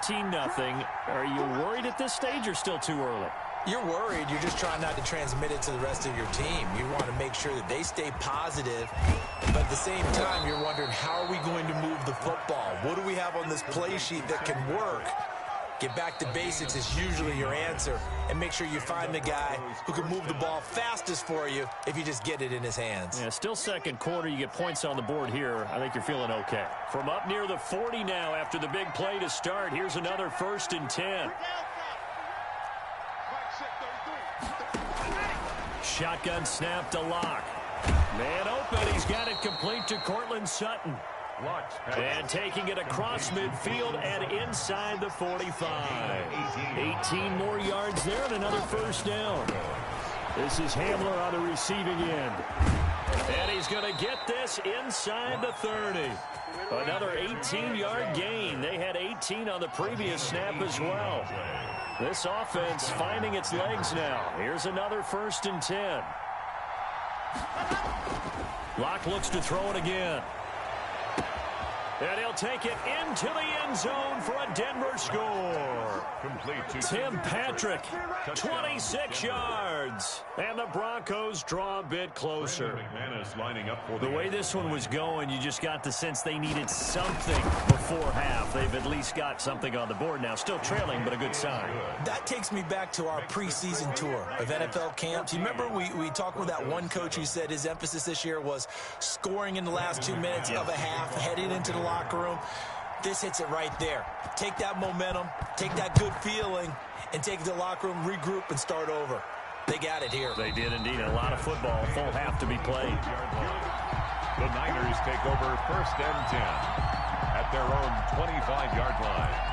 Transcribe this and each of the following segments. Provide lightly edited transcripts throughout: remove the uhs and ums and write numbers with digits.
14-0. Are you worried at this stage or still too early? You're worried. You're just trying not to transmit it to the rest of your team. You want to make sure that they stay positive. But at the same time, you're wondering, how are we going to move the football? What do we have on this play sheet that can work? Get back to basics is usually your answer. And make sure you find the guy who can move the ball fastest for you if you just get it in his hands. Yeah, still second quarter. You get points on the board here. I think you're feeling okay. From up near the 40 now after the big play to start. Here's another 1st and 10. Shotgun snap to Locke. Man open. He's got it complete to Cortland Sutton. And taking it across midfield and inside the 45. 18 more yards there and another 1st down. This is Hamler on the receiving end. And he's going to get this inside the 30. Another 18-yard gain. They had 18 on the previous snap as well. This offense finding its legs now. Here's another 1st and 10. Locke looks to throw it again. And he'll take it into the end zone for a Denver score. Tim Patrick, 26 yards. And the Broncos draw a bit closer. The way this one was going, you just got the sense they needed something before half. They've at least got something on the board now. Still trailing, but a good sign. That takes me back to our preseason tour of NFL camps. You remember we talked with that one coach who said his emphasis this year was scoring in the last 2 minutes of a half, heading into the locker room. This hits it right there. Take that momentum, take that good feeling, and take it to the locker room, regroup, and start over. They got it here. They did indeed. A lot of football, full half to be played. The Niners take over 1st and 10 at their own 25-yard line.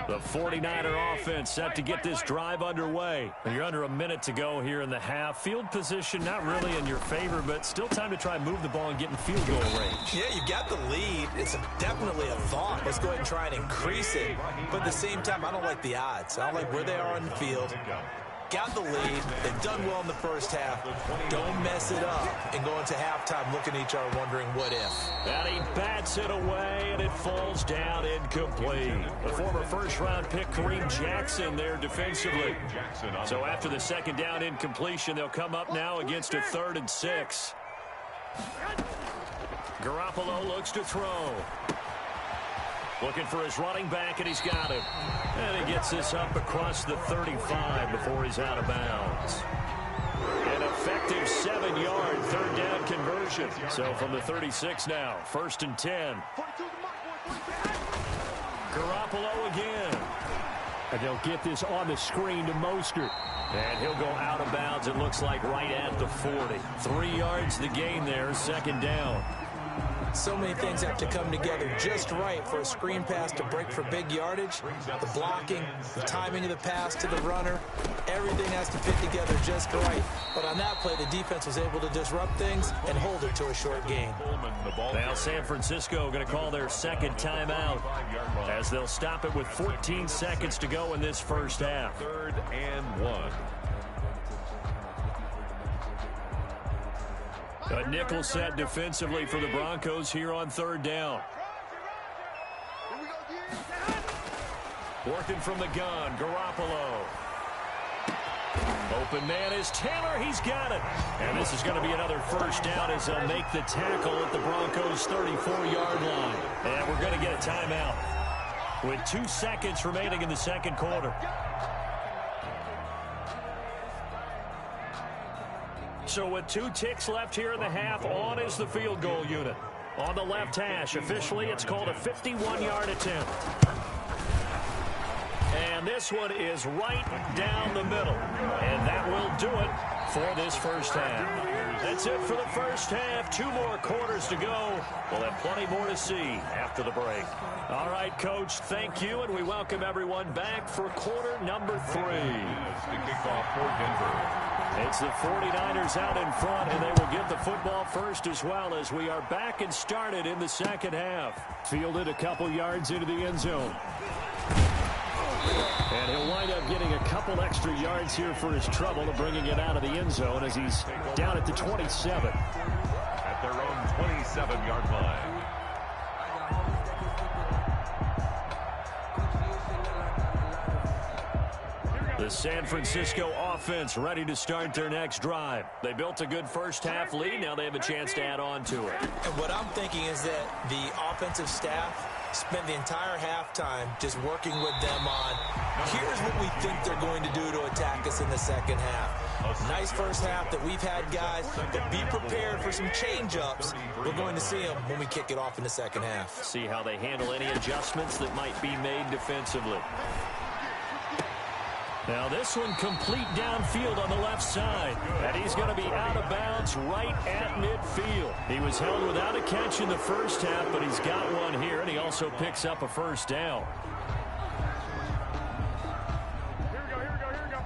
The 49er offense set to get this drive underway. You're under a minute to go here in the half. Field position not really in your favor, but still time to try and move the ball and get in field goal range. Yeah, you've got the lead. It's definitely a thought. Let's go ahead and try and increase it. But at the same time, I don't like the odds. I don't like where they are on the field. Got the lead. They've done well in the first half. Don't mess it up and go into halftime looking at each other wondering what if. And he bats it away, and it falls down incomplete. The former first-round pick Kareem Jackson there defensively. So after the 2nd down incompletion, they'll come up now against a 3rd and 6. Garoppolo looks to throw. Looking for his running back, and he's got him. And he gets this up across the 35 before he's out of bounds. An effective 7-yard 3rd down conversion. So from the 36 now, 1st and 10. Garoppolo again. And they'll get this on the screen to Mostert. And he'll go out of bounds, it looks like, right at the 40. 3 yards the gain there, 2nd down. So many things have to come together just right for a screen pass to break for big yardage. The blocking, the timing of the pass to the runner, everything has to fit together just right. But on that play, the defense was able to disrupt things and hold it to a short gain. Now San Francisco going to call their 2nd timeout as they'll stop it with 14 seconds to go in this first half. 3rd and 1. A nickel set defensively for the Broncos here on 3rd down. Working from the gun, Garoppolo. Open man is Taylor. He's got it. And this is going to be another 1st down as they'll make the tackle at the Broncos' 34-yard line. And we're going to get a timeout with 2 seconds remaining in the 2nd quarter. So with 2 ticks left here in the half, on is the field goal unit. On the left hash, officially it's called a 51-yard attempt. And this one is right down the middle. And that will do it for this first half. That's it for the first half. 2 more quarters to go. We'll have plenty more to see after the break. All right, Coach, thank you, and we welcome everyone back for quarter number 3. The kickoff for Denver. It's the 49ers out in front, and they will get the football first as well as we are back and started in the 2nd half. Fielded a couple yards into the end zone. And he'll wind up getting a couple extra yards here for his trouble of bringing it out of the end zone as he's down at the 27. At their own 27-yard line. The San Francisco offense ready to start their next drive. They built a good first-half lead. Now they have a chance to add on to it. And what I'm thinking is that the offensive staff spent the entire halftime just working with them on, here's what we think they're going to do to attack us in the second half. Nice first half that we've had, guys, but be prepared for some change-ups. We're going to see them when we kick it off in the second half. See how they handle any adjustments that might be made defensively. Now this one complete downfield on the left side. And he's going to be out of bounds right at midfield. He was held without a catch in the first half, but he's got one here, and he also picks up a first down. Here we go.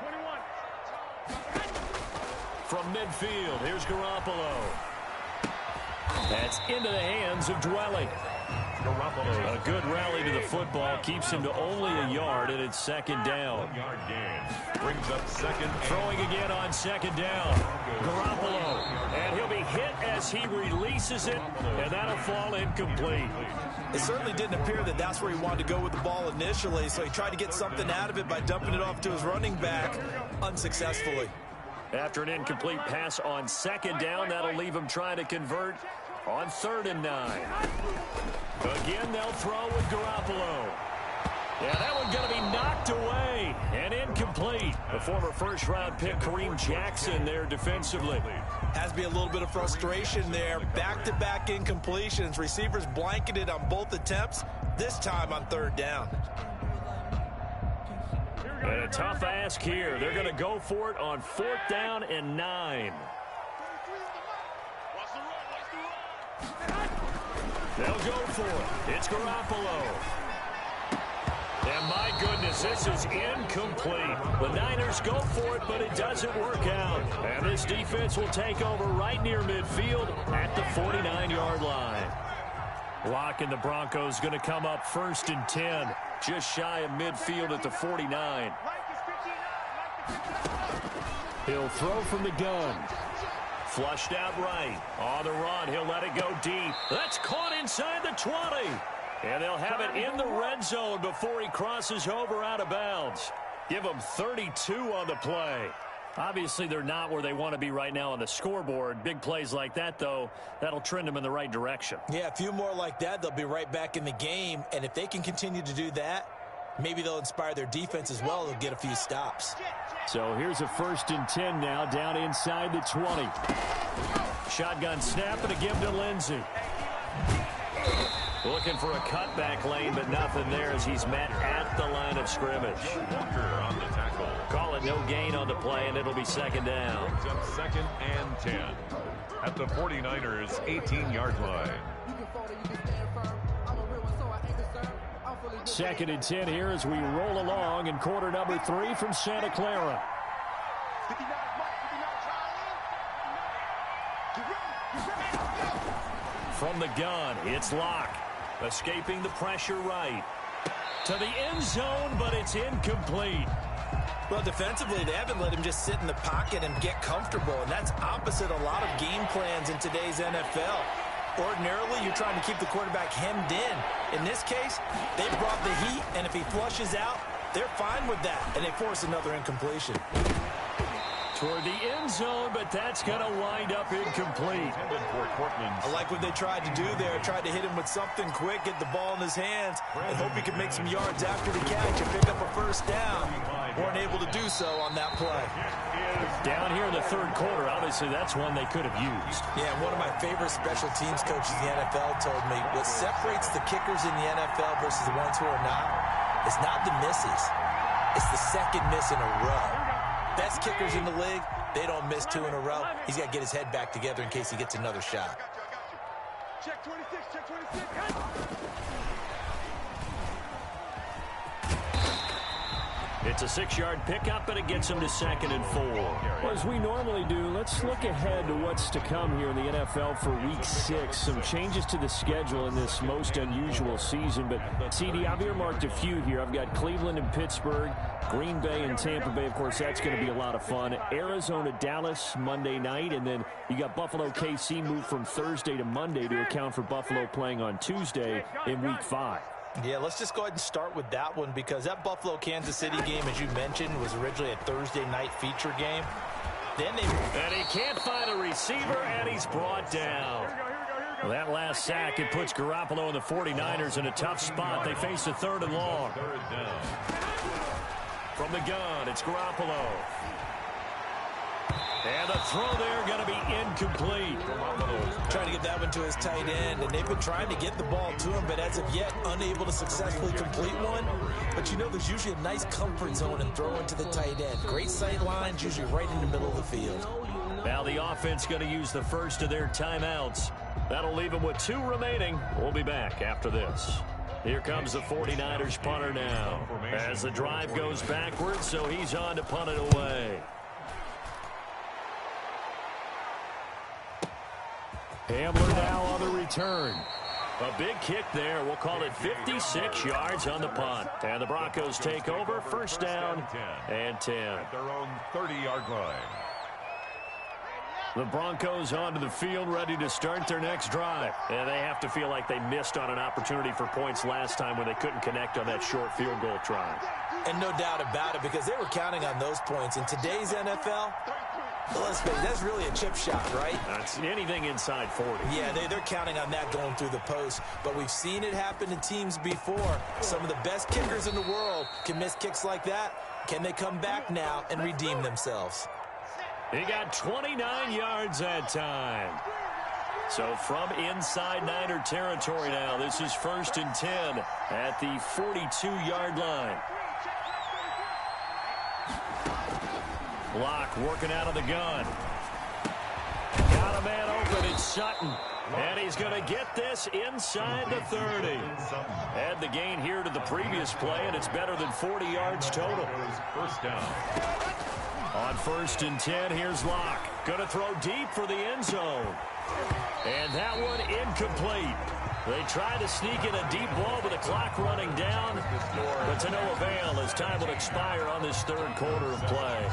21. From midfield, here's Garoppolo. That's into the hands of Dwelly. A good rally to the football keeps him to only a yard, and it's second down. Brings up second. Throwing again on second down. Garoppolo. And he'll be hit as he releases it, and that'll fall incomplete. It certainly didn't appear that that's where he wanted to go with the ball initially, so he tried to get something out of it by dumping it off to his running back unsuccessfully. After an incomplete pass on second down, that'll leave him trying to convert on 3rd and 9. Again, they'll throw with Garoppolo. Yeah, that one going to be knocked away and incomplete. The former first-round pick, Kareem Jackson, there defensively. Has to be a little bit of frustration there. Back-to-back incompletions. Receivers blanketed on both attempts, this time on 3rd down. And a tough ask here. They're going to go for it on 4th down and 9. They'll go for it. It's Garoppolo. And my goodness, this is incomplete. The Niners go for it, but it doesn't work out. And this defense will take over right near midfield at the 49-yard line. Lock and the Broncos going to come up 1st and 10. Just shy of midfield at the 49. He'll throw from the gun. Flushed out right. On the run, he'll let it go deep. That's caught inside the 20. And they'll have it in the red zone before he crosses over out of bounds. Give them 32 on the play. Obviously, they're not where they want to be right now on the scoreboard. Big plays like that, though, that'll trend them in the right direction. Yeah, a few more like that, they'll be right back in the game. And if they can continue to do that, maybe they'll inspire their defense as well. They'll get a few stops. So here's a 1st and 10 now, down inside the 20. Shotgun snap and a give to Lindsey. Looking for a cutback lane, but nothing there as he's met at the line of scrimmage. Walker on the tackle. Call it no gain on the play, and it'll be second down. Brings up 2nd and 10 at the 49ers' 18-yard line. 2nd and 10 here as we roll along in quarter number 3 from Santa Clara. From the gun, it's Locke. Escaping the pressure right. To the end zone, but it's incomplete. Well, defensively, they haven't let him just sit in the pocket and get comfortable, and that's opposite a lot of game plans in today's NFL. Ordinarily, you're trying to keep the quarterback hemmed in. In this case, they brought the heat, and if he flushes out, they're fine with that, and they force another incompletion. Toward the end zone, but that's going to wind up incomplete. I like what they tried to do there. Tried to hit him with something quick, get the ball in his hands, and hope he could make some yards after the catch and pick up a first down. Weren't able to do so on that play. Down here in the 3rd quarter, obviously that's one they could have used. Yeah, one of my favorite special teams coaches in the NFL told me what separates the kickers in the NFL versus the ones who are not is not the misses. It's the second miss in a row. Best kickers in the league, they don't miss 2 in a row. He's got to get his head back together in case he gets another shot. Check 26, check 26. It's a 6-yard pickup, and it gets him to 2nd and 4. Well, as we normally do, let's look ahead to what's to come here in the NFL for Week 6. Some changes to the schedule in this most unusual season. But, CD, I've earmarked a few here. I've got Cleveland and Pittsburgh, Green Bay and Tampa Bay. Of course, that's going to be a lot of fun. Arizona, Dallas, Monday night. And then you got Buffalo, KC moved from Thursday to Monday to account for Buffalo playing on Tuesday in Week 5. Yeah, let's just go ahead and start with that one because that Buffalo-Kansas City game, as you mentioned, was originally a Thursday night feature game. And he can't find a receiver, and he's brought down. Well, that last sack, it puts Garoppolo and the 49ers in a tough spot. They face a 3rd and long. From the gun, it's Garoppolo. And the throw there going to be incomplete. Trying to get that one to his tight end, and they've been trying to get the ball to him, but as of yet, unable to successfully complete one. But you know, there's usually a nice comfort zone in throwing to the tight end. Great sight lines, usually right in the middle of the field. Now the offense going to use the first of their timeouts. That'll leave them with 2 remaining. We'll be back after this. Here comes the 49ers punter now. As the drive goes backwards, so he's on to punt it away. Hamler now on the return. A big kick there. We'll call it 56 yards on the punt. And the Broncos take over. First down and 10. At their own 30-yard line. The Broncos onto the field, ready to start their next drive. And they have to feel like they missed on an opportunity for points last time when they couldn't connect on that short field goal try. And no doubt about it, because they were counting on those points. In today's NFL, let's face it, that's really a chip shot, right? That's anything inside 40. Yeah, they're counting on that going through the post. But we've seen it happen to teams before. Some of the best kickers in the world can miss kicks like that. Can they come back now and redeem themselves? He got 29 yards that time. So from inside Niner territory now, this is 1st and 10 at the 42-yard line. Block working out of the gun. Got a man open, it's Sutton. And he's going to get this inside the 30. Add the gain here to the previous play, and it's better than 40 yards total. First down. On 1st and 10, here's Locke. Going to throw deep for the end zone. And that one incomplete. They try to sneak in a deep ball with the clock running down, but to no avail as time will expire on this 3rd quarter of play.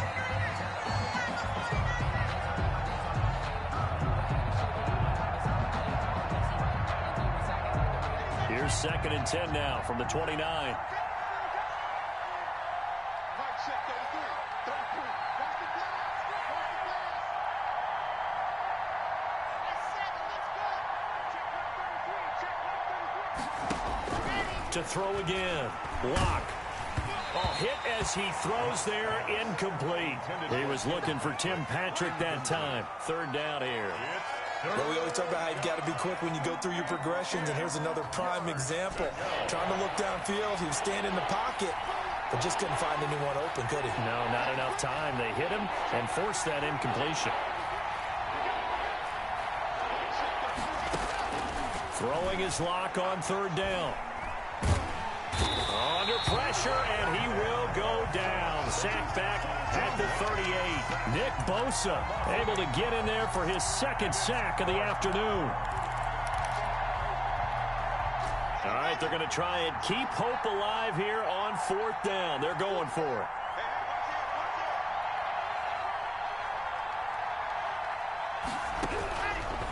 Here's 2nd and 10 now from the 29. To throw again. Block. Oh, hit as he throws there, incomplete. He was looking for Tim Patrick that time. 3rd down here. Well, we always talk about how you've got to be quick when you go through your progressions, and here's another prime example. Trying to look downfield, he was standing in the pocket, but just couldn't find anyone open, could he? No, not enough time. They hit him and forced that incompletion. Throwing his Lock on 3rd down. Under pressure, and he will go down. Sacked back at the 38. Nick Bosa able to get in there for his 2nd sack of the afternoon. All right, they're going to try and keep hope alive here on 4th down. They're going for it.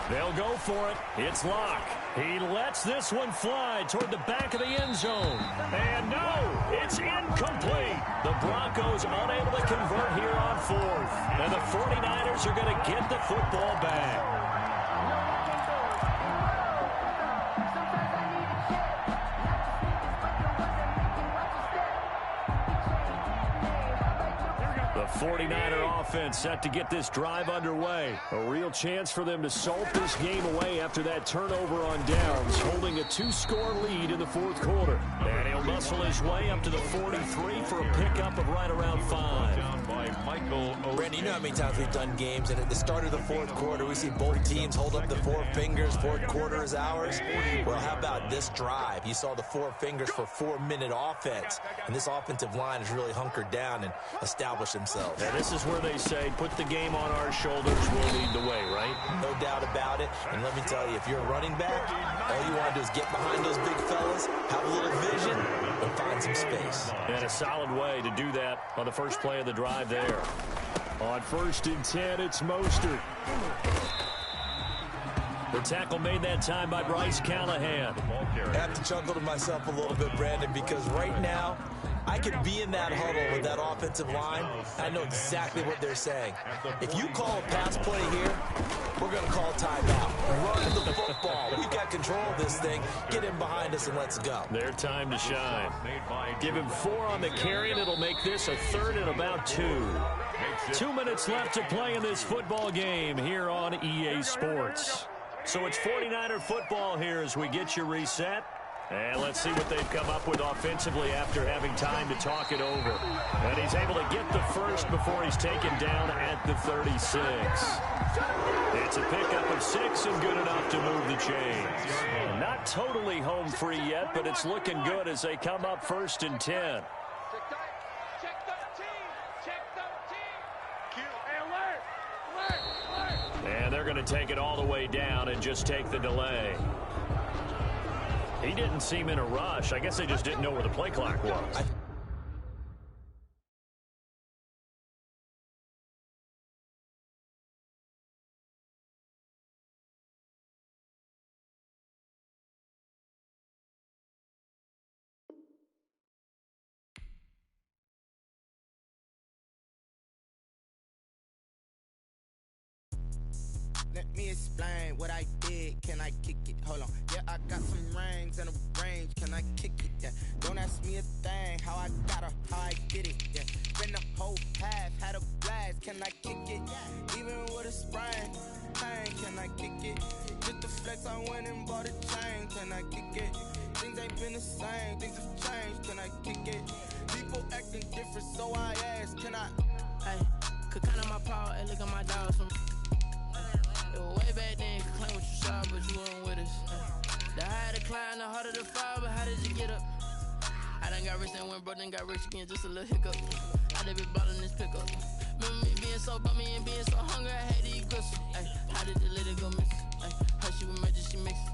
They'll go for it. It's Locke. He lets this one fly toward the back of the end zone. And no, it's incomplete. The Broncos unable to convert here on 4th. And the 49ers are going to get the football back. The 49er offense set to get this drive underway. A real chance for them to salt this game away after that turnover on downs, holding a 2-score lead in the 4th quarter. And he'll muscle his way up to the 43 for a pickup of right around 5. Down by Michael O'Shea. Brandon, you know how many times we've done games, and at the start of the fourth quarter, we see both teams hold up the four fingers, fourth quarter is ours. Well, how about this drive? You saw the four fingers for 4-minute offense, and this offensive line has really hunkered down and established themselves. And this is where they say, put the game on our shoulders, we'll lead the way, right? No doubt about it, and let me tell you, if you're a running back, all you want to do is get behind those big fellas, have a little vision, and find some space. And a solid way to do that on the first play of the drive there. On 1st and 10, it's Mostert. The tackle made that time by Bryce Callahan. I have to chuckle to myself a little bit, Brandon, because right now, I could be in that huddle with that offensive line. I know exactly what they're saying. If you call a pass play here, we're going to call a timeout. Run the football. We've got control of this thing. Get him behind us and let's go. Their time to shine. Give him 4 on the carry, and it'll make this a 3rd and about 2. 2 minutes left to play in this football game here on EA Sports. So it's 49er football here as we get you reset. And let's see what they've come up with offensively after having time to talk it over. And he's able to get the first before he's taken down at the 36. It's a pickup of 6 and good enough to move the chains. Not totally home free yet, but it's looking good as they come up 1st and 10. And they're going to take it all the way down and just take the delay. He didn't seem in a rush. I guess they just didn't know where the play clock was. Let me explain what I did. Can I kick it? Hold on. Yeah, I got some rings and a range. Can I kick it? Yeah. Don't ask me a thing. How I got her, how I did it. Yeah. Spend the whole half, had a blast. Can I kick it? Even with a sprain. Pain, can I kick it? Just the flex, I went and bought a chain. Can I kick it? Things ain't been the same. Things have changed. Can I kick it? People acting different, so I ask. Can I? Hey, could count on my power and look at my dogs from. Way back then, you could claim what you saw, but you weren't with us. The higher the climb, the harder the fall, but how did you get up? I done got rich and went broke, then got rich again, just a little hiccup. I done been ballin' this pickup. Remember me being so bummy and being so hungry, I had to eat gristle. How did the lady go miss? How she was major, she mixed.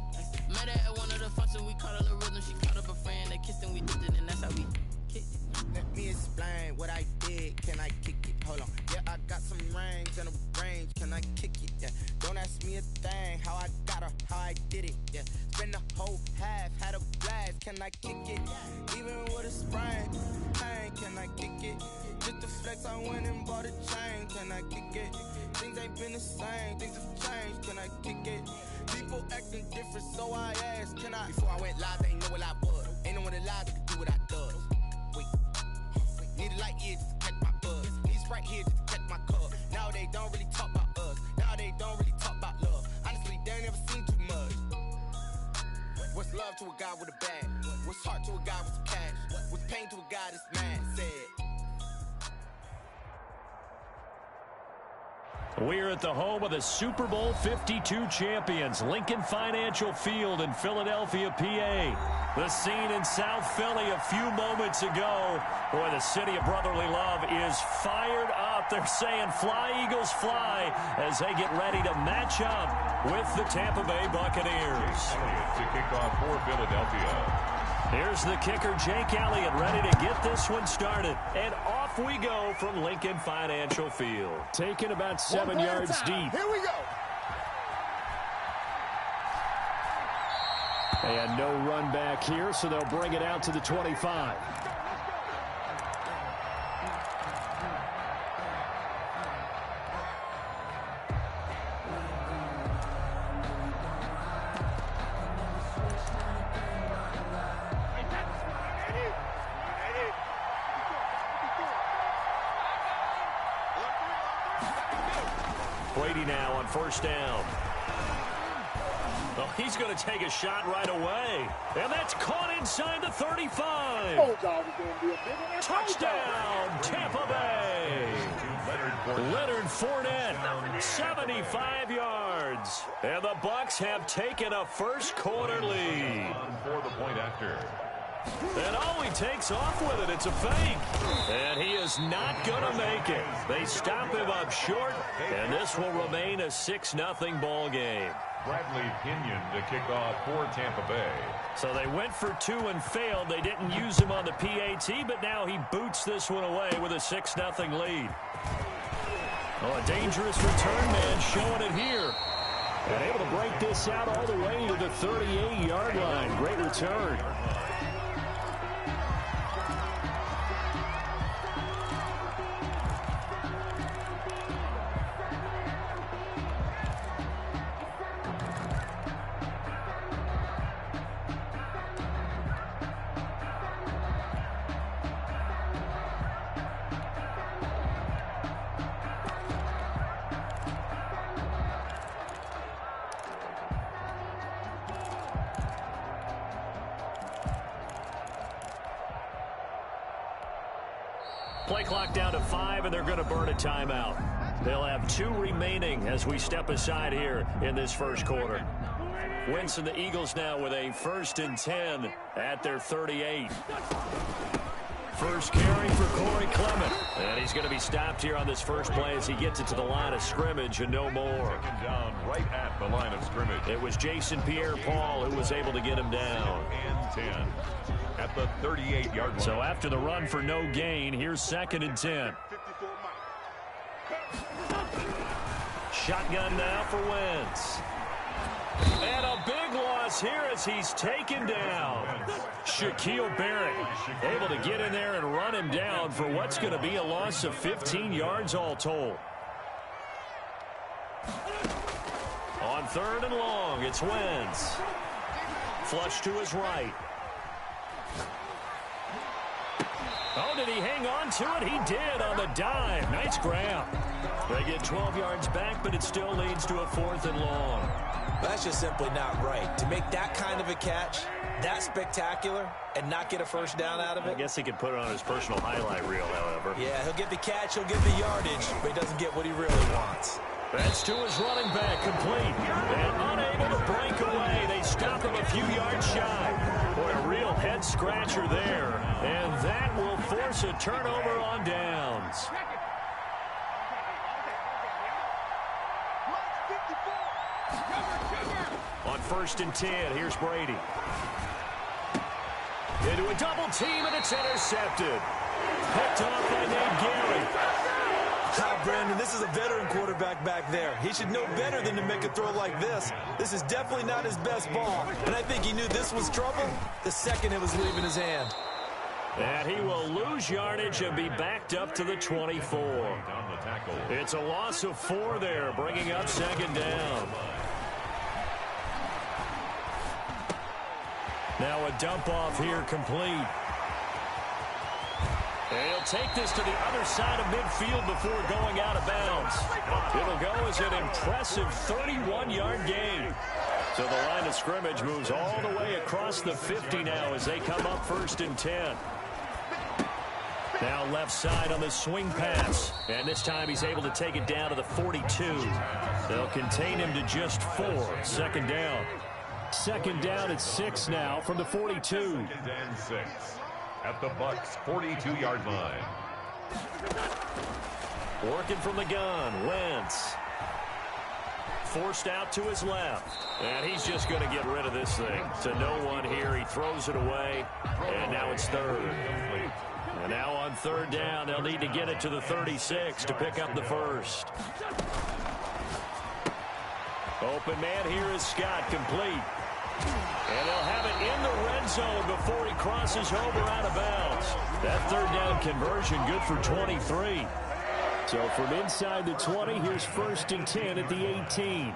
Met her at one of the functions, we caught her the rhythm. She caught up a friend, they kissed and we did it, and that's how we kicked it. Let me explain what I did. Can I kick it? Hold on. Yeah, I got some rings and a range. Can I kick it? Yeah. Don't ask me a thing. How I got her, how I did it. Yeah. Spend the whole half, had a blast. Can I kick it? Even with a sprain. Pain, can I kick it? Just the flex, I went and bought a chain. Can I kick it? Things ain't been the same. Things have changed. Can I kick it? People acting different, so I asked. Can I? Before I went live, they ain't know what I was. Ain't no one alive that could do what I does. Wait. Need a light years to catch my buzz. Need Sprite here just to catch my cup. Now they don't really talk about us. Now they don't really talk about love. Honestly, they ain't never seen too much. What's love to a guy with a bag? What's heart to a guy with some cash? What's pain to a guy that's mad? Said. We're at the home of the Super Bowl 52 champions, Lincoln Financial Field in Philadelphia, PA. The scene in South Philly a few moments ago. Boy, the city of brotherly love is fired up. They're saying fly, Eagles, fly, as they get ready to match up with the Tampa Bay Buccaneers. To kick off for Philadelphia. Here's the kicker, Jake Elliott, ready to get this one started. And off we go from Lincoln Financial Field. Taken about 7 yards deep. Here we go. And no run back here, so they'll bring it out to the 25. Brady now on first down. Oh, he's going to take a shot right away. And that's caught inside the 35. Touchdown, Tampa Bay. Leonard Fournette, 75 yards. And the Bucs have taken a first quarter lead. For the point after. And oh, he takes off with it. It's a fake. And he is not going to make it. They stop him up short, and this will remain a 6-0 ball game. Bradley Pinion to kick off for Tampa Bay. So they went for 2 and failed. They didn't use him on the PAT, but now he boots this one away with a 6-0 lead. Oh, a dangerous return man showing it here. And able to break this out all the way to the 38-yard line. Great return. Play clock down to 5, and they're going to burn a timeout. They'll have 2 remaining as we step aside here in this first quarter. Wentz and the Eagles now with a 1st and 10 at their 38. First carry for Corey Clement. And he's going to be stopped here on this first play as he gets it to the line of scrimmage and no more. Taken down right at the line of scrimmage. It was Jason Pierre-Paul who was able to get him down. And 10 at the 38-yard line. So after the run for no gain, here's 2nd and 10. Shotgun now for Wentz. And a big loss here as he's taken down. Shaquille Barrett able to get in there and run him down for what's going to be a loss of 15 yards all told. On 3rd and long, it's Wentz. Flush to his right. Oh, did he hang on to it? He did on the dive. Nice grab. They get 12 yards back, but it still leads to a 4th and long. That's just simply not right. To make that kind of a catch, that spectacular, and not get a first down out of it. I guess he could put it on his personal highlight reel, however. Yeah, he'll get the catch, he'll get the yardage, but he doesn't get what he really wants. That's to his running back, complete. And unable to break away. They stop him a few yards shy. Boy, a real head-scratcher there. And that will force a turnover on downs. On 1st and 10, here's Brady. Into a double team, and it's intercepted. Picked off by Nate Gary. Brandon, this is a veteran quarterback back there. He should know better than to make a throw like this. This is definitely not his best ball, and I think he knew this was trouble the second it was leaving his hand. And he will lose yardage and be backed up to the 24. It's a loss of 4 there, bringing up 2nd down. Now a dump off here complete. And he'll take this to the other side of midfield before going out of bounds. It'll go as an impressive 31-yard gain. So the line of scrimmage moves all the way across the 50 now as they come up 1st and 10. Now left side on the swing pass. And this time he's able to take it down to the 42. They'll contain him to just 4. 2nd down. 2nd down at 6 now from the 42. 2nd and 6 at the Bucs' 42-yard line. Working from the gun, Wentz. Forced out to his left. And he's just going to get rid of this thing. To no one here. He throws it away. And now it's 3rd. And now on 3rd down, they'll need to get it to the 36 to pick up the 1st. Open man here is Scott, complete. And they'll have it in the red zone before he crosses over out of bounds. That 3rd down conversion good for 23. So from inside the 20, here's 1st and 10 at the 18.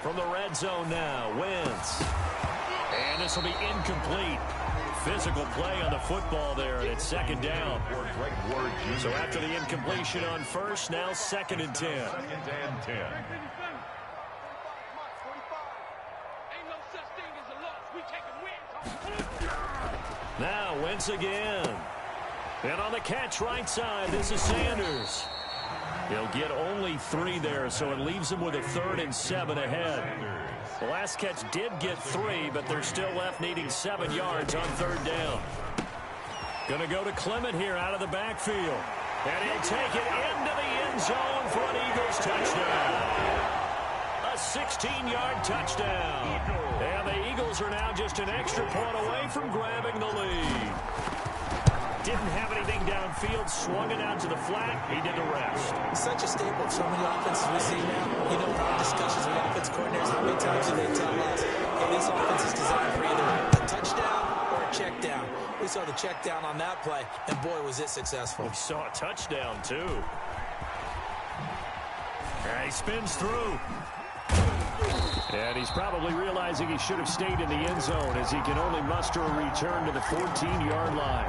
From the red zone now, Wentz. And this will be incomplete. Physical play on the football there, and it's 2nd down. So after the incompletion on 1st, now 2nd and 10. 2nd and 10. Now Wentz again. And on the catch right side, this is Sanders. He'll get only 3 there, so it leaves him with a 3rd and 7 ahead. The last catch did get 3, but they're still left needing 7 yards on 3rd down. Going to go to Clement here out of the backfield. And he'll take it into the end zone for an Eagles touchdown. A 16-yard touchdown. And the Eagles are now just an extra point away from grabbing the lead. Didn't have anything downfield, swung it out to the flat. He did the rest. Such a staple of so many offenses we see now. You know, discussions with offense coordinators, how many times do they tell us, hey, this offense is designed for either a touchdown or a check down. We saw the check down on that play, and boy, was it successful. We saw a touchdown, too. And he spins through. And he's probably realizing he should have stayed in the end zone as he can only muster a return to the 14-yard line.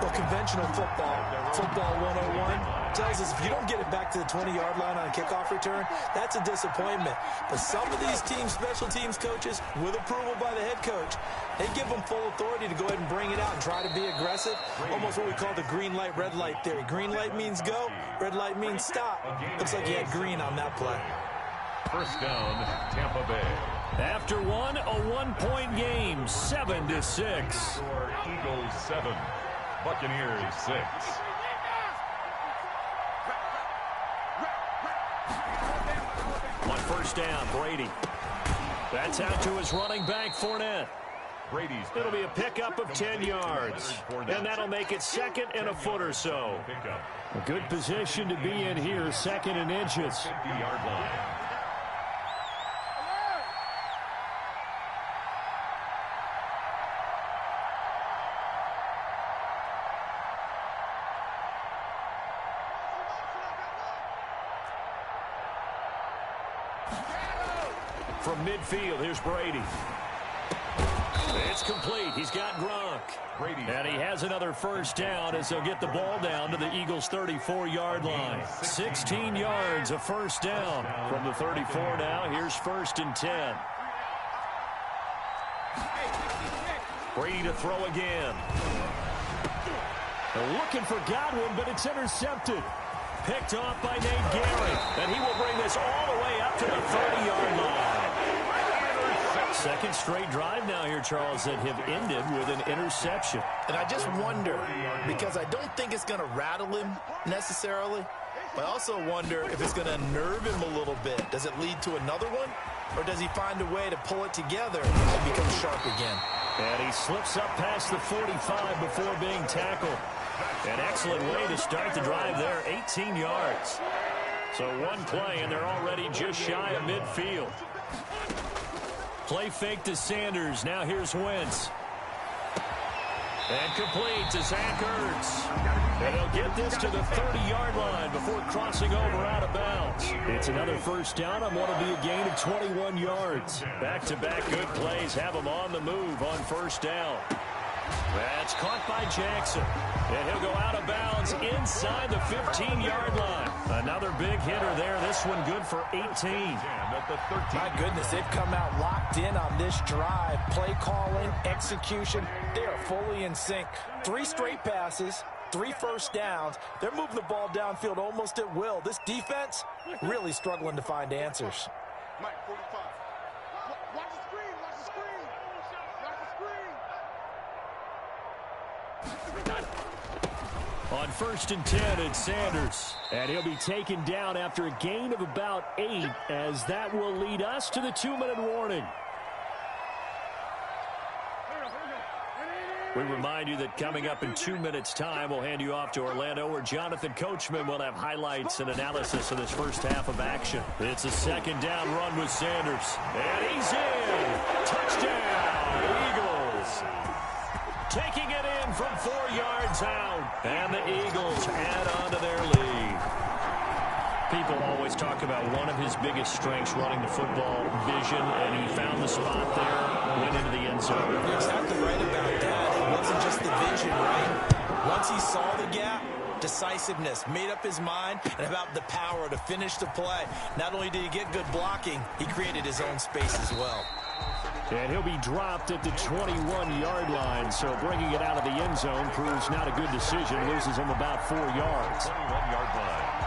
Well, conventional football 101, tells us if you don't get it back to the 20-yard line on a kickoff return, that's a disappointment. But some of these teams, special teams coaches, with approval by the head coach, they give them full authority to go ahead and bring it out and try to be aggressive. Almost what we call the green light, red light theory. Green light means go, red light means stop. Looks like he had green on that play. First down, Tampa Bay. After one, a 1-point game, 7-6. Eagles 7, Buccaneers 6. On first down, Brady. That's out to his running back, Fournette. Brady's. It'll be a pickup of 10 yards. And that'll make it 2nd and a foot or so. A good position to be in here, 2nd and inches. 50-yard line. From midfield, here's Brady. It's complete. He's got Gronk. Brady. And he has another first down as they'll get the ball down to the Eagles' 34-yard line. 16 yards, a first down. From the 34 now, here's 1st and 10. Brady to throw again. They're looking for Godwin, but it's intercepted. Picked off by Nate Garrett. And he will bring this all the way up to the 30-yard line. Second straight drive now here, Charles, that have ended with an interception. And I just wonder, because I don't think it's going to rattle him necessarily, but I also wonder if it's going to nerve him a little bit. Does it lead to another one? Or does he find a way to pull it together and become sharp again? And he slips up past the 45 before being tackled. An excellent way to start the drive there, 18 yards. So one play, and they're already just shy of midfield. Play fake to Sanders. Now here's Wentz. And complete to Zach Ertz. And he'll get this to the 30-yard line before crossing over out of bounds. It's another first down on what will be a gain of 21 yards. Back-to-back good plays have him on the move on first down. That's caught by Jackson. And he'll go out of bounds inside the 15-yard line. Another big hitter there. This one good for 18. My goodness, they've come out locked in on this drive. Play calling, execution, they are fully in sync. 3 straight passes, 3 first downs. They're moving the ball downfield almost at will. This defense really struggling to find answers. Mike, 45. Watch the screen, watch the screen. Watch the screen. On first and 10, it's Sanders. And he'll be taken down after a gain of about 8, as that will lead us to the 2-minute warning. We remind you that coming up in 2 minutes' time, we'll hand you off to Orlando, where Jonathan Coachman will have highlights and analysis of this first half of action. It's a second down run with Sanders. And he's in. Touchdown, Eagles. Taking it in from 4 yards out. And the Eagles add on to their lead. People always talk about one of his biggest strengths running the football, vision, and he found the spot there, went into the end zone. You're exactly right about that. It wasn't just the vision, right? Once he saw the gap, decisiveness, made up his mind, and about the power to finish the play. Not only did he get good blocking, he created his own space as well. And he'll be dropped at the 21-yard line. So bringing it out of the end zone proves not a good decision. Loses him about 4 yards. 21-yard line.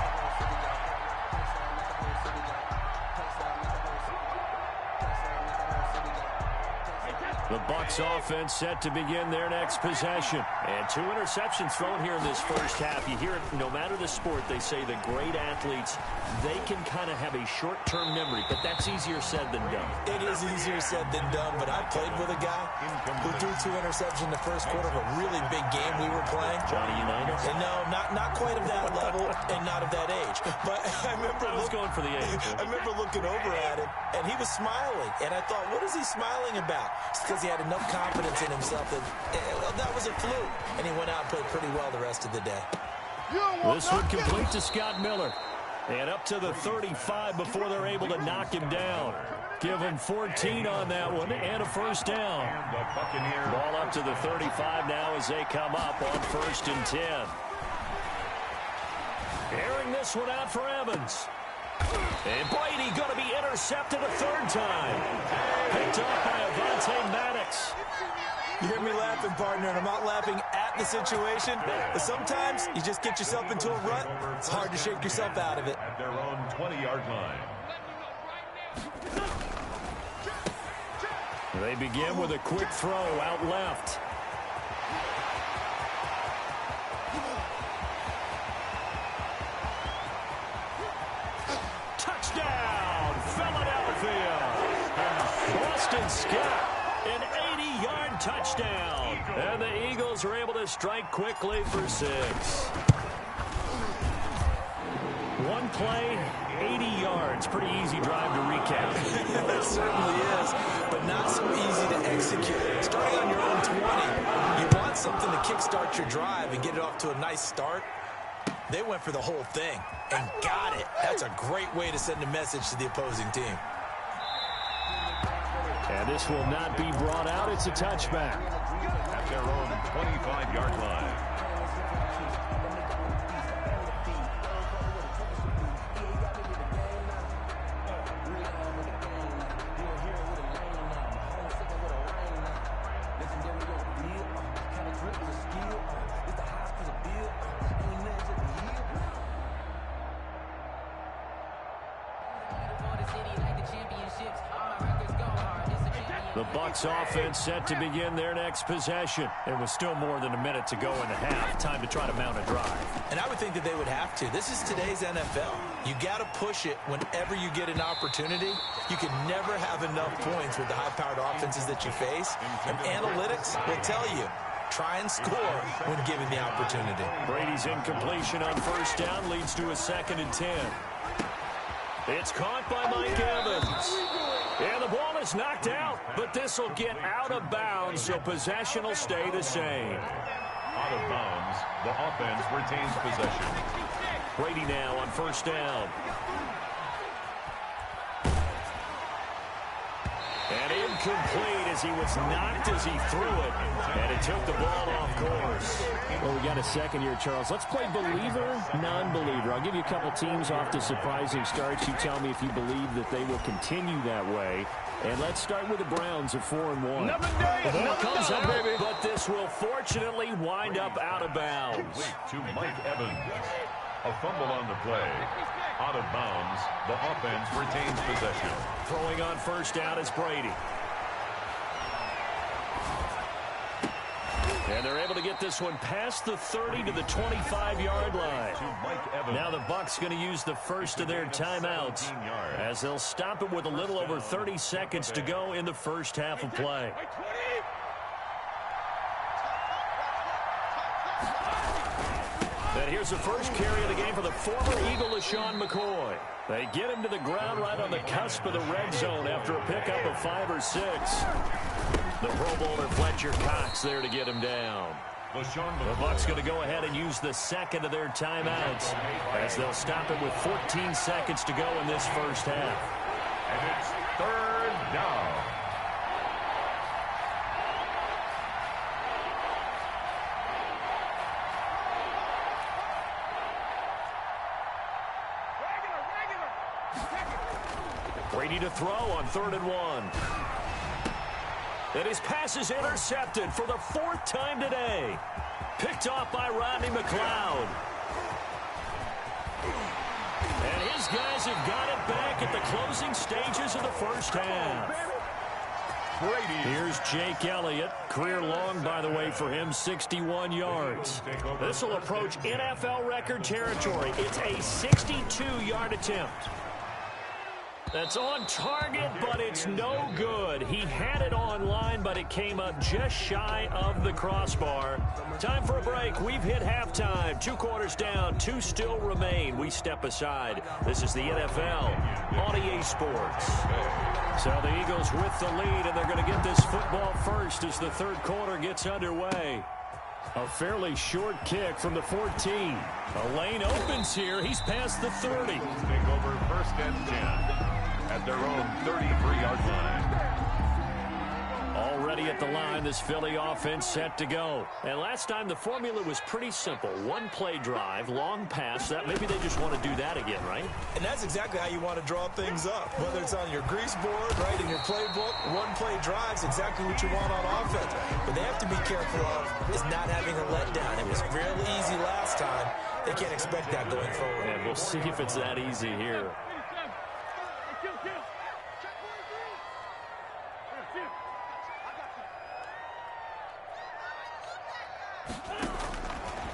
The Bucs offense set to begin their next possession. And 2 interceptions thrown here in this first half. You hear it no matter the sport. They say the great athletes, they can kind of have a short-term memory, but that's easier said than done. It is easier said than done, but I played with a guy who threw 2 interceptions in the first quarter of a really big game we were playing. Johnny Unitas? And no, not quite of that level and not of that age. But I remember going for the age. I remember looking over at him, and he was smiling. And I thought, what is he smiling about? It's because he had enough confidence in himself that was a fluke. And he went out and played pretty well the rest of the day. This one complete to Scott Miller. And up to the 35 before they're able to knock him down. Give him 14 on that one and a first down. Ball up to the 35 now as they come up on 1st and 10. Airing this one out for Evans. And Brady going to be intercepted a 3rd time. Picked up by Avonte Maddox. You hear me laughing, partner, and I'm not laughing at the situation, but sometimes you just get yourself into a rut. It's hard to shake yourself out of it. At their own 20-yard line. They begin with a quick throw out left. Touchdown, Philadelphia. Boston Scott, an 80-yard touchdown. And the Eagles are able to strike quickly for 6. One play, 80 yards. Pretty easy drive to recap. It certainly is, but not so easy to execute. Starting on your own 20, you want something to kickstart your drive and get it off to a nice start. They went for the whole thing and got it. That's a great way to send a message to the opposing team. And this will not be brought out. It's a touchback. At their own 25-yard line. The Bucs offense set to begin their next possession. There was still more than a minute to go in the half. Time to try to mount a drive. And I would think that they would have to. This is today's NFL. You got to push it whenever you get an opportunity. You can never have enough points with the high-powered offenses that you face. And analytics will tell you, try and score when given the opportunity. Brady's incompletion on 1st down leads to a 2nd and 10. It's caught by Mike Evans. And the ball is knocked out, but this will get out of bounds, so possession will stay the same. Out of bounds, the offense retains possession. Brady now on 1st down. And incomplete as he was knocked as he threw it. And it took the ball off course. Well, we got a second here, Charles. Let's play believer, non-believer. I'll give you a couple teams off to surprising starts. You tell me if you believe that they will continue that way. And let's start with the Browns at 4-1. The ball comes out, baby. But this will fortunately wind up out of bounds. Complete to Mike Evans. A fumble on the play. Out of bounds. The offense retains possession. Throwing on 1st down is Brady. And they're able to get this one past the 30 to the 25-yard line. Now the Bucs going to use the first of their timeouts as they'll stop it with a little over 30 seconds to go in the first half of play. And here's the first carry of the game for the former Eagle, LaShawn McCoy. They get him to the ground right on the cusp of the red zone after a pickup of 5 or 6. The Pro Bowler Fletcher Cox there to get him down. The Bucs going to go ahead and use the 2nd of their timeouts as they'll stop it with 14 seconds to go in this first half. And it's 3rd down. Brady to throw on 3rd and 1. And his pass is intercepted for the 4th time today. Picked off by Rodney McLeod. And his guys have got it back at the closing stages of the first half. Here's Jake Elliott. Career long, by the way, for him, 61 yards. This will approach NFL record territory. It's a 62-yard attempt. That's on target, but it's no good. He had it on line, but it came up just shy of the crossbar. Time for a break. We've hit halftime. 2 quarters down, 2 still remain. We step aside. This is the NFL on EA Sports. So the Eagles with the lead, and they're going to get this football first as the 3rd quarter gets underway. A fairly short kick from the 14. A lane opens here. He's past the 30. Take over 1st and 10. At their own 33-yard line. Already at the line, this Philly offense set to go. And last time the formula was pretty simple. 1-play drive, long pass. That maybe they just want to do that again, right? And that's exactly how you want to draw things up. Whether it's on your grease board, right, in your playbook, 1-play drive's exactly what you want on offense. But they have to be careful of is not having a letdown. It was real easy last time. They can't expect that going forward. And we'll see if it's that easy here.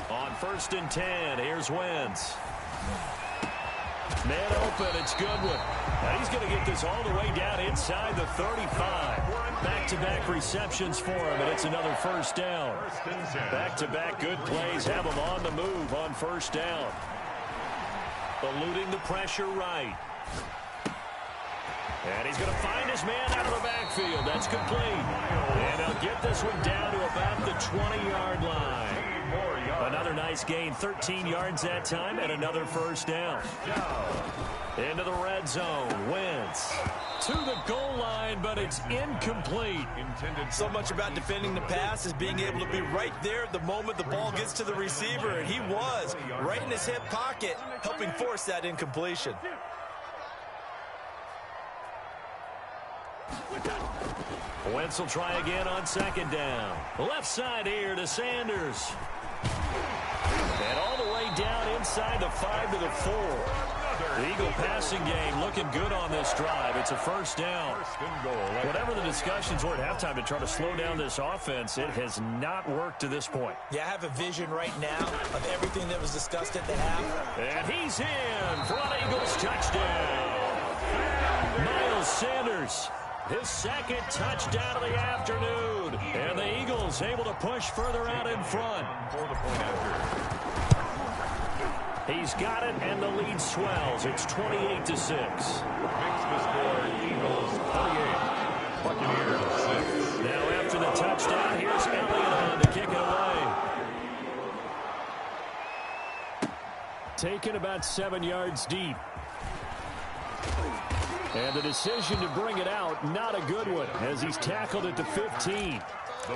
On 1st and 10, here's Wentz. Man open, it's Goodwin. Now he's going to get this all the way down inside the 35. Back-to-back receptions for him, and it's another 1st down. Back-to-back good plays have him on the move on 1st down. Eluding the pressure right. And he's going to find his man out of the backfield. That's complete. And he'll get this one down to about the 20-yard line. Another nice gain, 13 yards that time, and another 1st down. Into the red zone. Wentz to the goal line, but it's incomplete. So much about defending the pass is being able to be right there at the moment the ball gets to the receiver, and he was right in his hip pocket, helping force that incompletion. Wentz will try again on 2nd down. Left side here to Sanders. And all the way down inside the 5 to the 4. The Eagle passing game looking good on this drive. It's a 1st down. Whatever the discussions were at halftime to try to slow down this offense, it has not worked to this point. Yeah, I have a vision right now of everything that was discussed at the half. And he's in for an Eagles touchdown. Miles Sanders, his 2nd touchdown of the afternoon. And the Eagles able to push further out in front. He's got it, and the lead swells. It's 28-6. Makes the score Eagles 28, Buccaneers 6. Now after the touchdown, here's Elliott on to kick it away. Taken about 7 yards deep. And the decision to bring it out, not a good one, as he's tackled at the 15.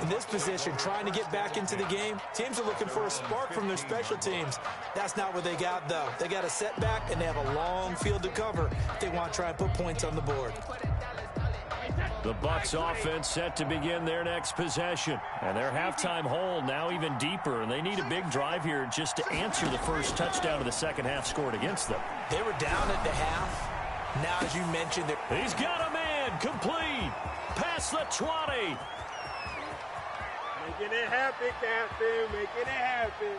In this position, trying to get back into the game, teams are looking for a spark from their special teams. That's not what they got, though. They got a setback, and they have a long field to cover if they want to try and put points on the board. The Bucs offense set to begin their next possession. And their halftime hole now even deeper, and they need a big drive here just to answer the first touchdown of the 2nd half scored against them. They were down at the half. Now, as you mentioned, he's got a man complete past the 20. Making it happen, Captain. Making it happen.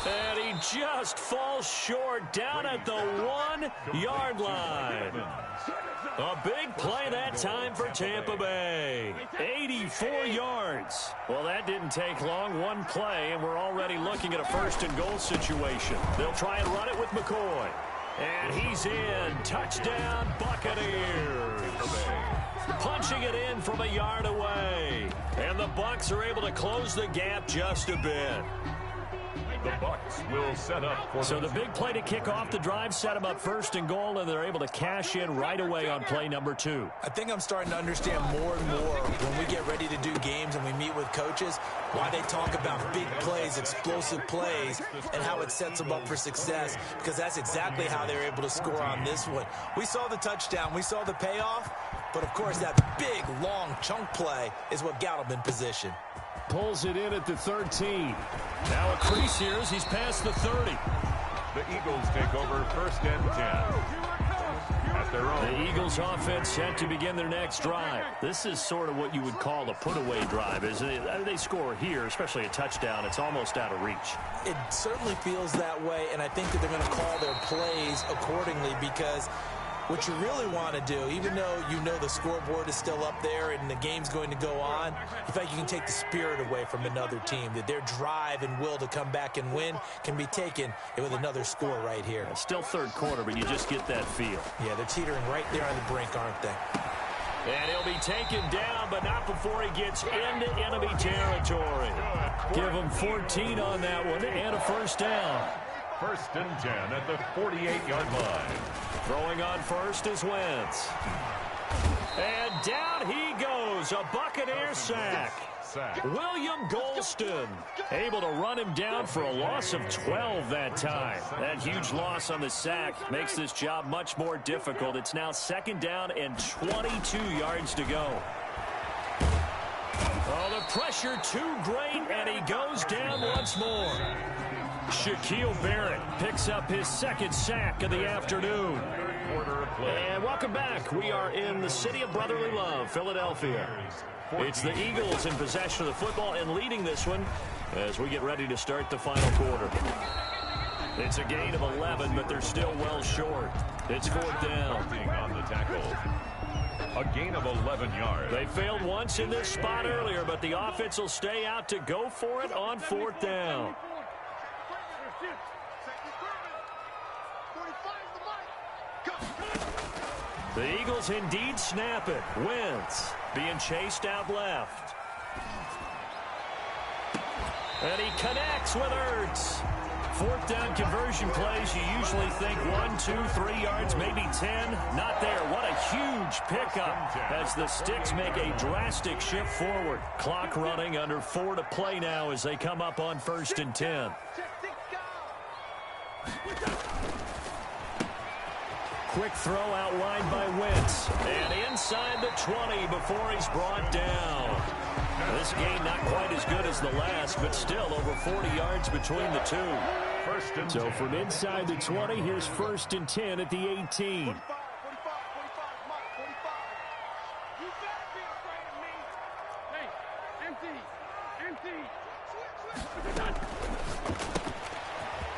And he just falls short down at the 1-yard line. A big play that time for Tampa Bay. 84 yards. Well, that didn't take long. 1 play, and we're already looking at a 1st and goal situation. They'll try and run it with McCoy. And he's in. Touchdown, Buccaneers. Punching it in from a yard away. And the Bucs are able to close the gap just a bit. The Bucs will set up for so the big play to kick off the drive set them up 1st and goal, and they're able to cash in right away on play number 2. I think I'm starting to understand more and more when we get ready to do games and we meet with coaches why they talk about big plays, explosive plays, and how it sets them up for success, because that's exactly how they're able to score on this one. We saw the touchdown. We saw the payoff. But, of course, that big, long chunk play is what got him in position. Pulls it in at the 13. Now a crease here as he's past the 30. The Eagles take over 1st and 10. At their own. The Eagles offense set to begin their next drive. This is sort of what you would call a put-away drive, isn't it? They score here, especially a touchdown. It's almost out of reach. It certainly feels that way, and I think that they're going to call their plays accordingly because what you really want to do, even though you know the scoreboard is still up there and the game's going to go on, in fact, you can take the spirit away from another team, that their drive and will to come back and win can be taken with another score right here. It's still third quarter, but you just get that feel. Yeah, they're teetering right there on the brink, aren't they? And he'll be taken down, but not before he gets into enemy territory. Give him 14 on that one and a first down. 1st and 10 at the 48-yard line. Throwing on first is Wentz. And down he goes. A Buccaneer sack. William Golston able to run him down for a loss of 12 that time. That huge loss on the sack makes this job much more difficult. It's now 2nd down and 22 yards to go. Oh, the pressure too great, and he goes down once more. Shaquille Barrett picks up his 2nd sack of the afternoon. And welcome back. We are in the city of brotherly love, Philadelphia. It's the Eagles in possession of the football and leading this one as we get ready to start the final quarter. It's a gain of 11, but they're still well short. It's 4th down. On the tackle. A gain of 11 yards. They failed once in this spot earlier, but the offense will stay out to go for it on 4th down. The Eagles indeed snap it. Wentz being chased out left. And he connects with Ertz. 4th down conversion plays, you usually think 1, 2, 3 yards, maybe 10. Not there. What a huge pickup as the Sticks make a drastic shift forward. Clock running, under 4 to play now as they come up on 1st and 10. Quick throw outlined by Wentz. And inside the 20 before he's brought down. This game not quite as good as the last, but still over 40 yards between the two. So from inside the 20, here's 1st and 10 at the 18.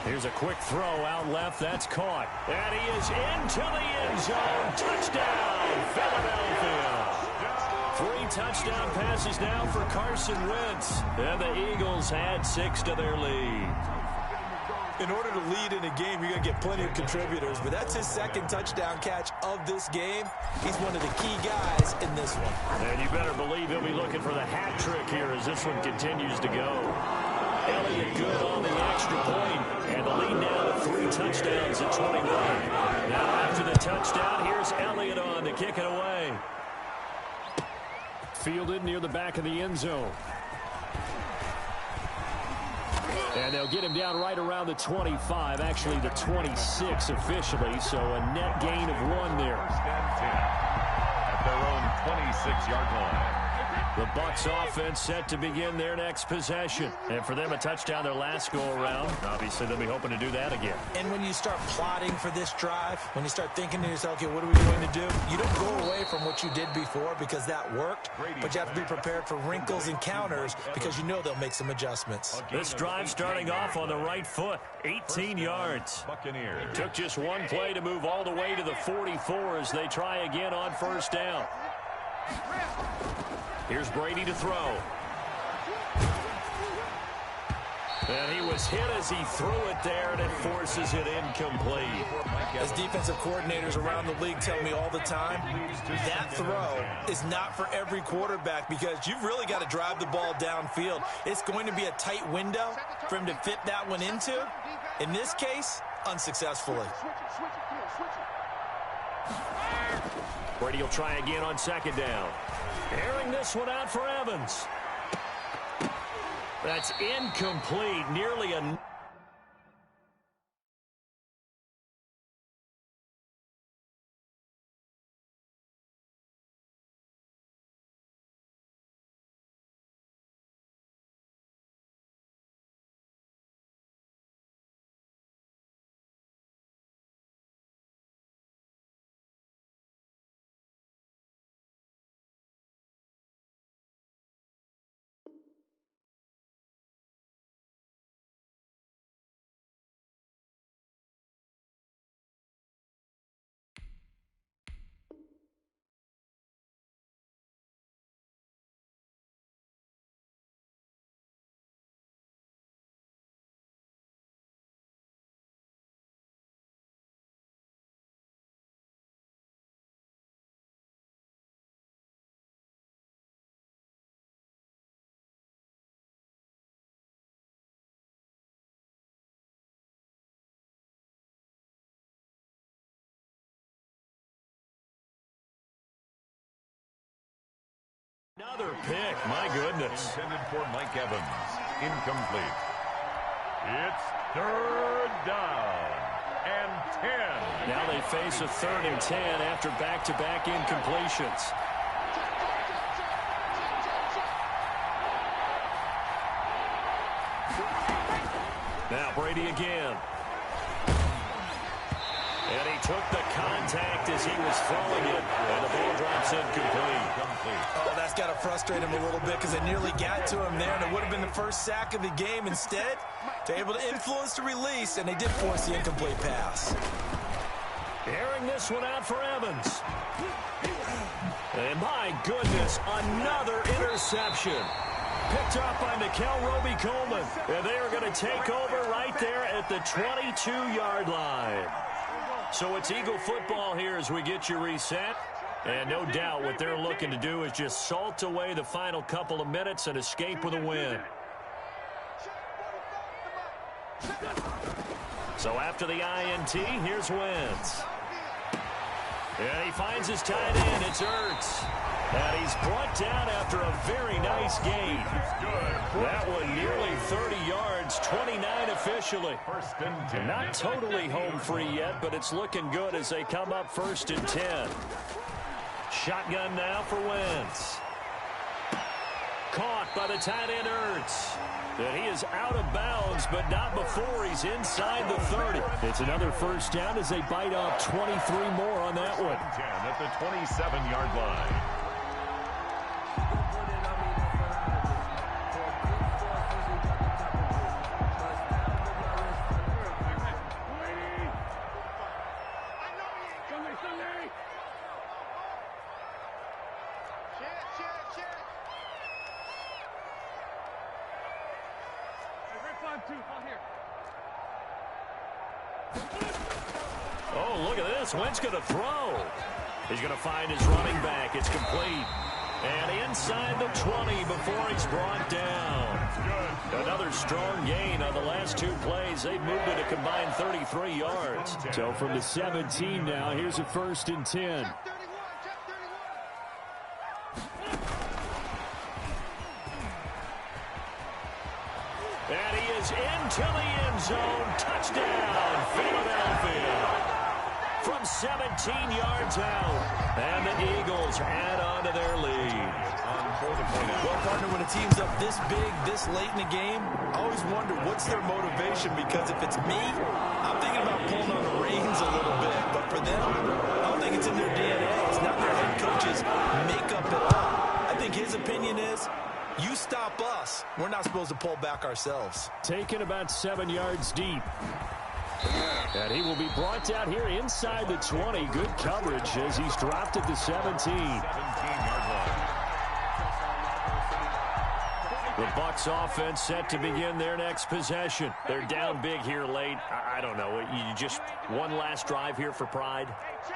Here's a quick throw out left. That's caught. And he is into the end zone. Touchdown, Philadelphia. 3 touchdown passes now for Carson Wentz. And the Eagles add 6 to their lead. In order to lead in a game, you're going to get plenty of contributors, but that's his 2nd touchdown catch of this game. He's one of the key guys in this one. And you better believe he'll be looking for the hat trick here as this one continues to go. Elliott good on the extra point, and the lead now to 3 touchdowns at 21. Now after the touchdown, here's Elliott on to kick it away. Fielded near the back of the end zone. And they'll get him down right around the 25, actually the 26 officially, so a net gain of 1 there. At their own 26-yard line. The Bucs offense set to begin their next possession. And for them, a touchdown their last go-around. Obviously, they'll be hoping to do that again. And when you start plotting for this drive, when you start thinking to yourself, okay, what are we going to do? You don't go away from what you did before because that worked, but you have to be prepared for wrinkles and counters because you know they'll make some adjustments. This drive starting off on the right foot, 18 yards. It took just 1 play to move all the way to the 44 as they try again on 1st down. Here's Brady to throw. And he was hit as he threw it there, and it forces it incomplete. As defensive coordinators around the league tell me all the time, that throw is not for every quarterback because you've really got to drive the ball downfield. It's going to be a tight window for him to fit that one into. In this case, unsuccessfully. Brady will try again on 2nd down. Airing this one out for Evans. That's incomplete. Nearly a Another pick, my goodness. Intended for Mike Evans. Incomplete. It's third down and 10. Now they face a 3rd and 10 after back-to-back incompletions. Now Brady again. And he took the contact as he was throwing it, and the ball drops incomplete. Oh, that's got to frustrate him a little bit because they nearly got to him there, and it would have been the first sack of the game. Instead, they're able to influence the release, and they did force the incomplete pass. Airing this one out for Evans. And my goodness, another interception. Picked up by Nickel Roby-Coleman. And they are going to take over right there at the 22-yard line. So it's Eagle football here as we get you reset. And no doubt what they're looking to do is just salt away the final couple of minutes and escape with a win. So after the INT, here's Wentz. And he finds his tight end. It's Ertz. And he's brought down after a very nice gain. That one nearly 30 yards, 29 officially. Not totally home free yet, but it's looking good as they come up 1st and 10. Shotgun now for Wentz. Caught by the tight end Ertz. And he is out of bounds, but not before he's inside the 30. It's another first down as they bite off 23 more on that one. 10 at the 27-yard line. Oh, look at this. Wentz going to throw. He's going to find his running back. It's complete. And inside the 20 before he's brought down. Another strong gain on the last 2 plays. They've moved it a combined 33 yards. So from the 17 now, here's a 1st and 10. And he is into the end zone. Touchdown, Philadelphia. From 17 yards out. And the Eagles add on to their lead. Well, partner, when a team's up this big, this late in the game, I always wonder what's their motivation, because if it's me, I'm thinking about pulling on the reins a little bit. But for them, I don't think it's in their DNA. It's not their head coach's makeup at all. I think his opinion is, you stop us, we're not supposed to pull back ourselves. Taken about 7 yards deep. And he will be brought down here inside the 20. Good coverage as he's dropped at the 17. 17-yard line. The Bucs offense set to begin their next possession. They're down big here late. I don't know. You just one last drive here for pride?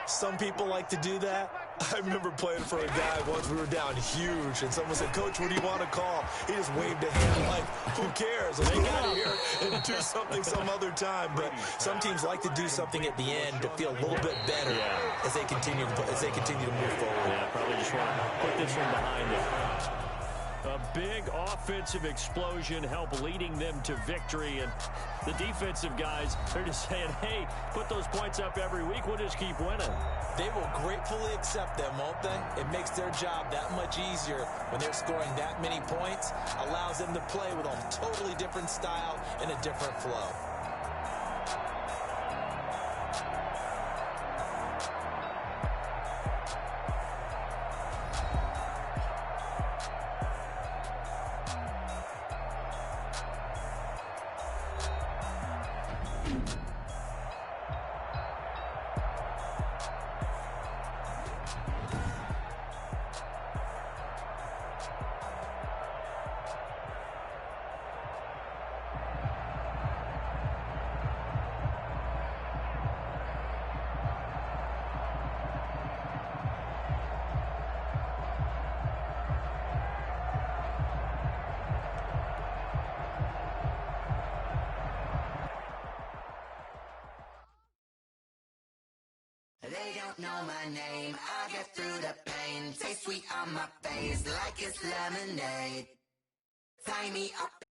Some people like to do that. I remember playing for a guy once. We were down huge, and someone said, "Coach, what do you want to call?" He just waved a hand like, "Who cares? Let's get out of here and do something some other time." But some teams like to do something at the end to feel a little bit better as they continue to move forward. Yeah, probably just want to put this one behind them. A big offensive explosion helped leading them to victory, and the defensive guys, they're just saying, hey, put those points up every week, we'll just keep winning. They will gratefully accept them, won't they? It makes their job that much easier when they're scoring that many points, allows them to play with a totally different style and a different flow. don't know my name. I'll get through the pain. Taste sweet on my face like it's lemonade. Tie me up.